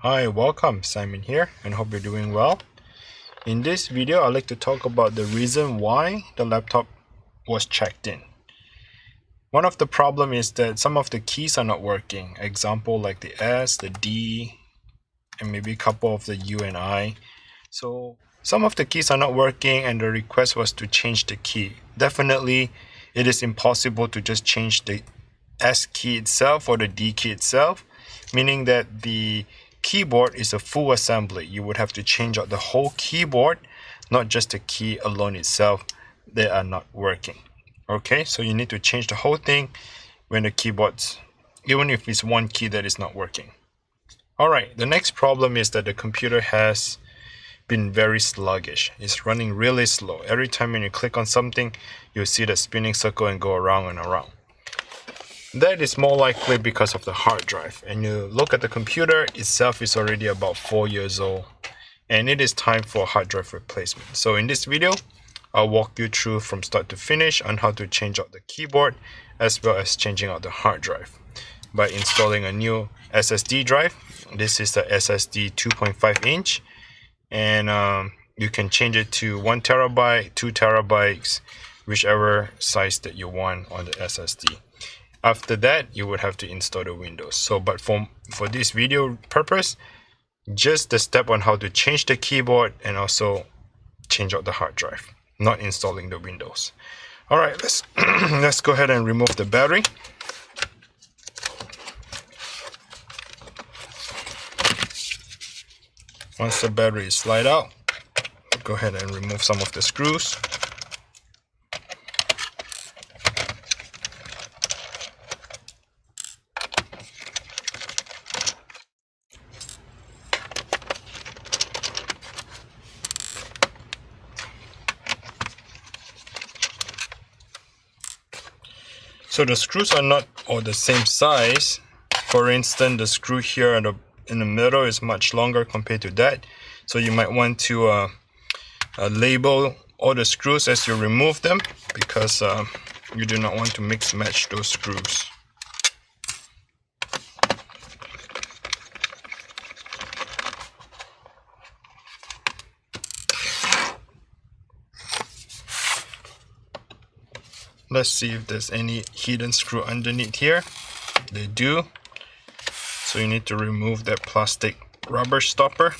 Hi, welcome. Simon here and hope you're doing well. In this video, I'd like to talk about the reason why the laptop was checked in. One of the problem is that some of the keys are not working. Example like the S, the D, and maybe a couple of the U and I. So some of the keys are not working and the request was to change the key. Definitely, it is impossible to just change the S key itself or the D key itself, meaning that the keyboard is a full assembly. You would have to change out the whole keyboard, not just the key alone itself. They are not working. Okay, so you need to change the whole thing when the keyboards, even if it's one key that is not working. Alright, the next problem is that the computer has been very sluggish. It's running really slow. Every time when you click on something, you'll see the spinning circle and go around and around. That is more likely because of the hard drive. And you look at the computer itself is already about 4 years old. And it is time for a hard drive replacement. So in this video, I'll walk you through from start to finish on how to change out the keyboard as well as changing out the hard drive by installing a new SSD drive. This is the SSD 2.5 inch. And you can change it to 1 terabyte, 2 terabytes, whichever size that you want on the SSD. After that, you would have to install the Windows. So, but for this video purpose, just the step on how to change the keyboard and also change out the hard drive, not installing the Windows. All right, let's go ahead and remove the battery. Once the battery is slide out, go ahead and remove some of the screws. So the screws are not all the same size. For instance, the screw here in the middle is much longer compared to that. So you might want to label all the screws as you remove them because you do not want to mix match those screws. Let's see if there's any hidden screw underneath here. They do. So you need to remove that plastic rubber stopper.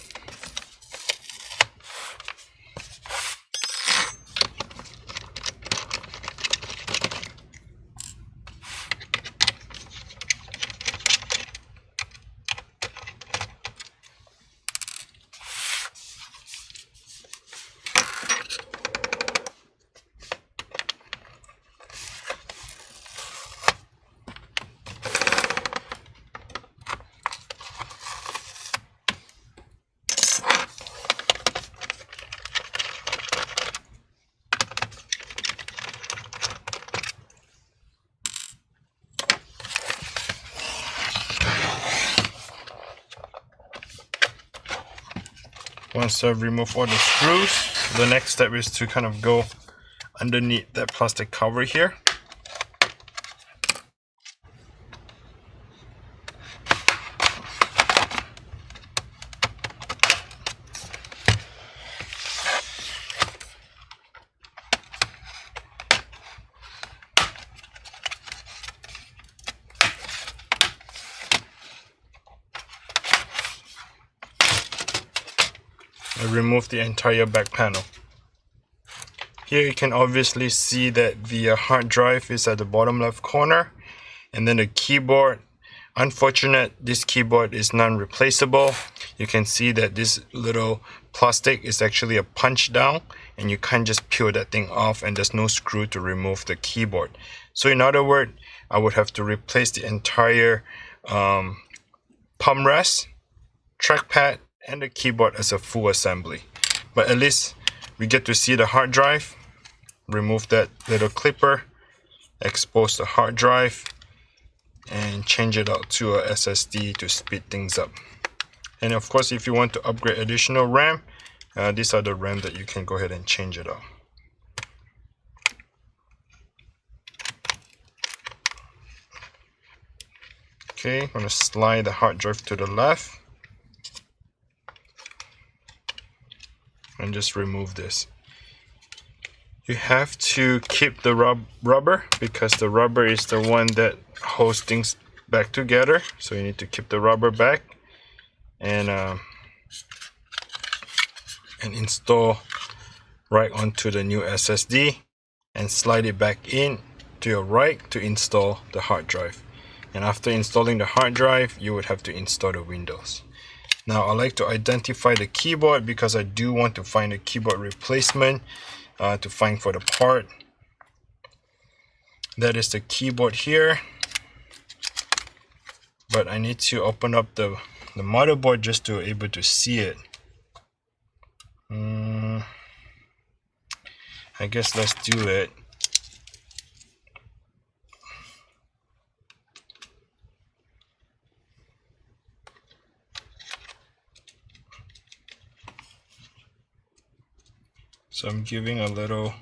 Once I've removed all the screws, the next step is to kind of go underneath that plastic cover here. I remove the entire back panel. Here you can obviously see that the hard drive is at the bottom left corner, and then the keyboard. Unfortunate, this keyboard is non-replaceable. You can see that this little plastic is actually a punch down, and you can't just peel that thing off, and there's no screw to remove the keyboard. So in other words, I would have to replace the entire palm rest, trackpad, and the keyboard as a full assembly. But at least we get to see the hard drive. Remove that little clipper, expose the hard drive, and change it out to a SSD to speed things up. And of course, if you want to upgrade additional RAM, these are the RAM that you can go ahead and change it out. Okay, I'm going to slide the hard drive to the left. and just remove this. You have to keep the rubber because the rubber is the one that holds things back together. So you need to keep the rubber back and install right onto the new SSD and slide it back in to your right to install the hard drive. And after installing the hard drive, you would have to install the Windows. Now I like to identify the keyboard because I do want to find a keyboard replacement to find for the part. That is the keyboard here, but I need to open up the motherboard just to be able to see it. I guess let's do it. So I'm giving a little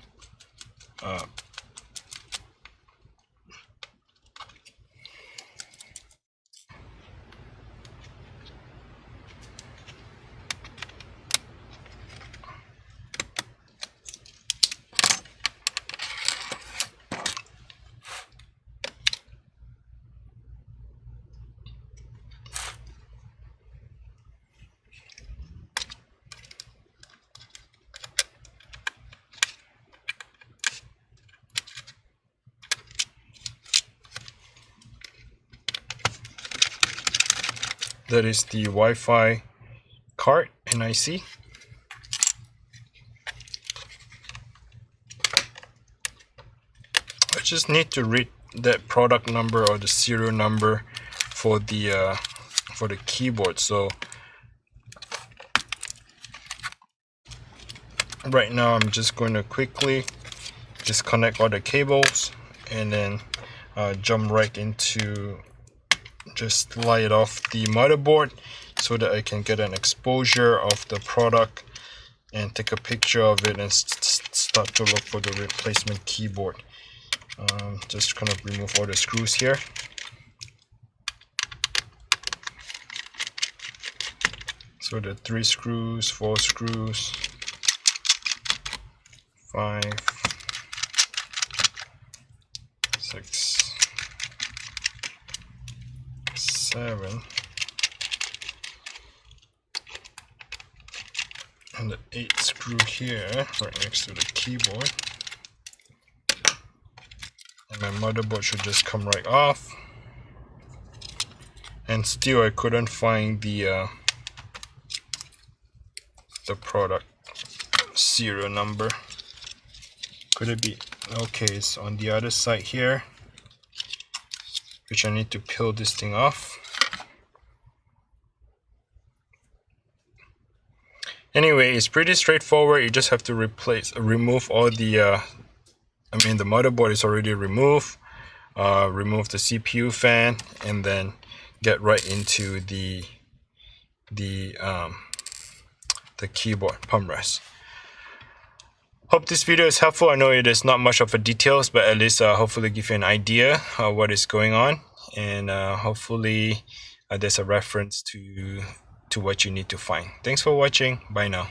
that is the Wi-Fi card and IC. I just need to read that product number or the serial number for the keyboard. So right now I'm just going to quickly disconnect all the cables and then jump right into just slide off the motherboard so that I can get an exposure of the product and take a picture of it and start to look for the replacement keyboard. Just kind of remove all the screws here. So the 3 screws, 4 screws, 5, 6, 7, and the 8th screw here right next to the keyboard, and my motherboard should just come right off. And still I couldn't find the product serial number. Could it be? Okay, it's on the other side here, which I need to peel this thing off. Anyway, it's pretty straightforward. You just have to remove all the the motherboard is already removed. Remove the CPU fan and then get right into the keyboard palm rest. Hope this video is helpful. I know it is not much of a details, but at least hopefully give you an idea of what is going on, and hopefully there's a reference to what you need to find. Thanks for watching. Bye now.